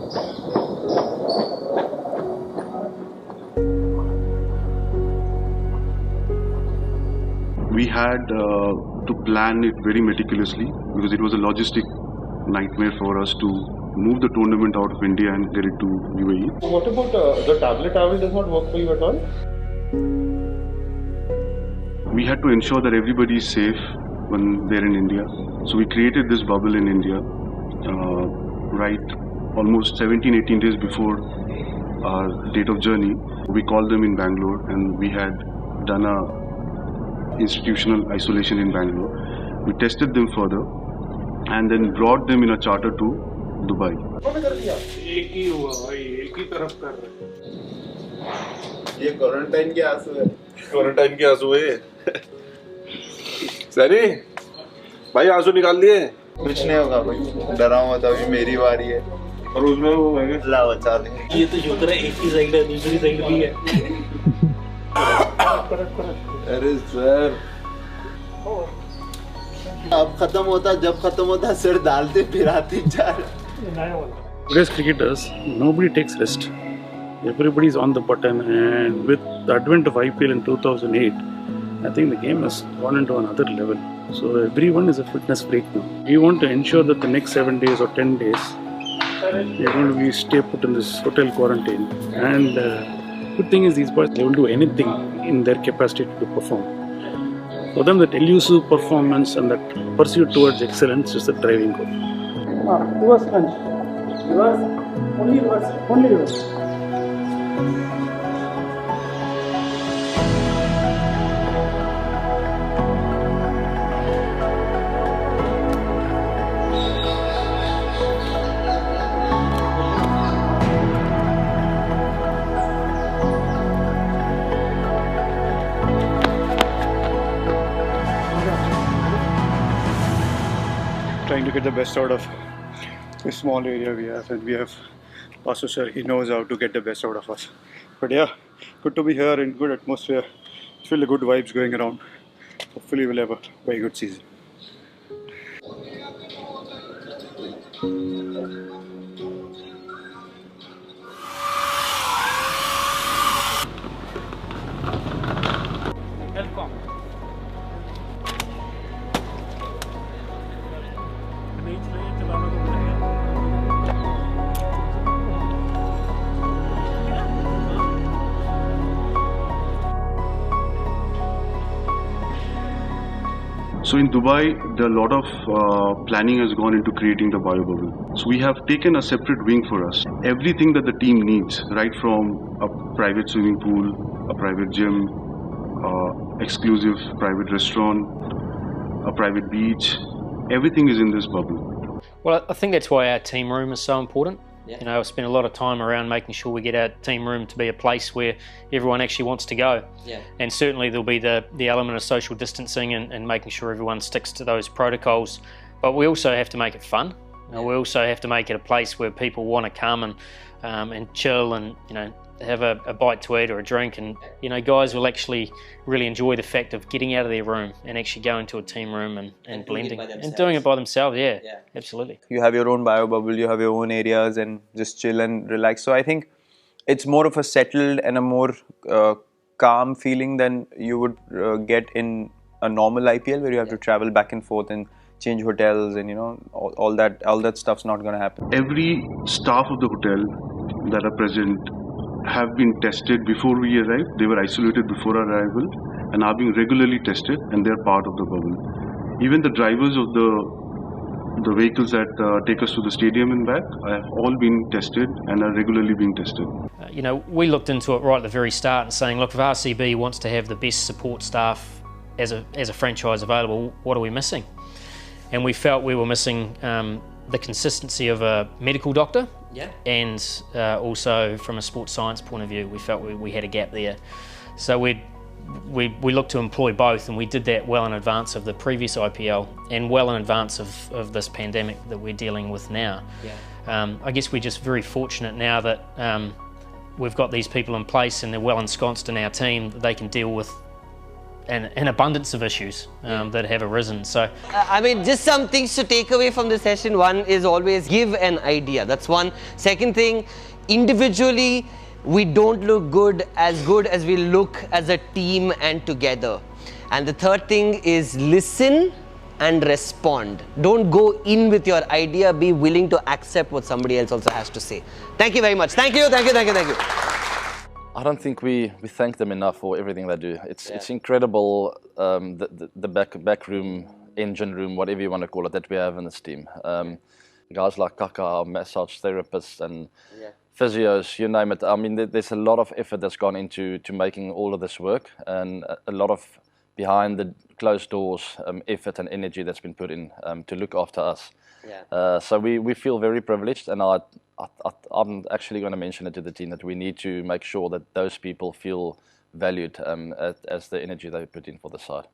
We had to plan it very meticulously because it was a logistic nightmare for us to move the tournament out of India and get it to UAE. So what about the tablet travel does not work for you at all? We had to ensure that everybody is safe when they're in India. So we created this bubble in India right almost 17-18 days before our date of journey. We called them in Bangalore and we had done a institutional isolation in Bangalore. We tested them further and then brought them in a charter to Dubai. एक ही हुआ भाई, एक ही तरफ कर रहे। ये quarantine के आंसू है। क्वारंटाइन के आंसू है। सनी, भाई आंसू निकाल दिए। कुछ नहीं होगा भाई, डरा मत, अभी मेरी बारी है। और उसमें वो है अल्लाह बचा ले। ये तो शुक्र है एक ही साइड है, दूसरी साइड भी है। अरे सर, अब खत्म होता, जब खत्म होता सिर डालते फिराते जा रहे। Today's cricketers, nobody takes rest. Everybody's on the button, and with the advent of IPL in 2008, I think the game has gone into another level. So everyone is a fitness freak now. We want to ensure that the next 7 days or 10 days, we're going to stay put in this hotel quarantine. And good thing is these boys, they will do anything in their capacity to perform. For them, that elusive performance and that pursuit towards excellence is the driving goal. Reverse punch. Reverse. Only reverse. Only reverse. Trying to get the best out of this small area we have, and we have Pastor sir, he knows how to get the best out of us. But yeah, good to be here in good atmosphere. Feel the good vibes going around. Hopefully we'll have a very good season. So in Dubai, a lot of planning has gone into creating the bio bubble. So we have taken a separate wing for us. Everything that the team needs, right from a private swimming pool, a private gym, exclusive private restaurant, a private beach, everything is in this bubble. Well, I think that's why our team room is so important. You know, I spend a lot of time around making sure we get our team room to be a place where everyone actually wants to go. And certainly there'll be the element of social distancing and making sure everyone sticks to those protocols. But we also have to make it fun. You know, we also have to make it a place where people want to come and chill and, you know, have a bite to eat or a drink, and you know, guys will actually really enjoy the fact of getting out of their room and actually going to a team room and blending and doing it by themselves. Yeah, absolutely. You have your own bio bubble, you have your own areas, and just chill and relax. So I think it's more of a settled and a more calm feeling than you would get in a normal IPL, where you have to travel back and forth and change hotels, and you know, all that stuff's not going to happen. Every staff of the hotel that are present have been tested before we arrived. They were isolated before our arrival and are being regularly tested, and they're part of the bubble. Even the drivers of the vehicles that take us to the stadium and back have all been tested and are regularly being tested. You know, we looked into it right at the very start and saying, look, if RCB wants to have the best support staff as a franchise available, what are we missing? And we felt we were missing the consistency of a medical doctor, and also from a sports science point of view, we felt we had a gap there. So we looked to employ both, and we did that well in advance of the previous IPL and well in advance of this pandemic that we're dealing with now. I guess we're just very fortunate now that we've got these people in place and they're well ensconced in our team that they can deal with an abundance of issues that have arisen. So, I mean, just some things to take away from the session. One is always give an idea. That's one. Second thing, individually, we don't look good as we look as a team and together. And the third thing is listen and respond. Don't go in with your idea. Be willing to accept what somebody else also has to say. Thank you very much. Thank you, thank you, thank you, thank you. I don't think we thank them enough for everything they do. It's incredible, the back room, engine room, whatever you want to call it, that we have in this team. Guys like Kaka, our massage therapists and physios, you name it. I mean, there's a lot of effort that's gone into making all of this work, and a lot of behind the closed doors effort and energy that's been put in to look after us. So we feel very privileged, and I'm actually going to mention it to the team that we need to make sure that those people feel valued as the energy they put in for the side.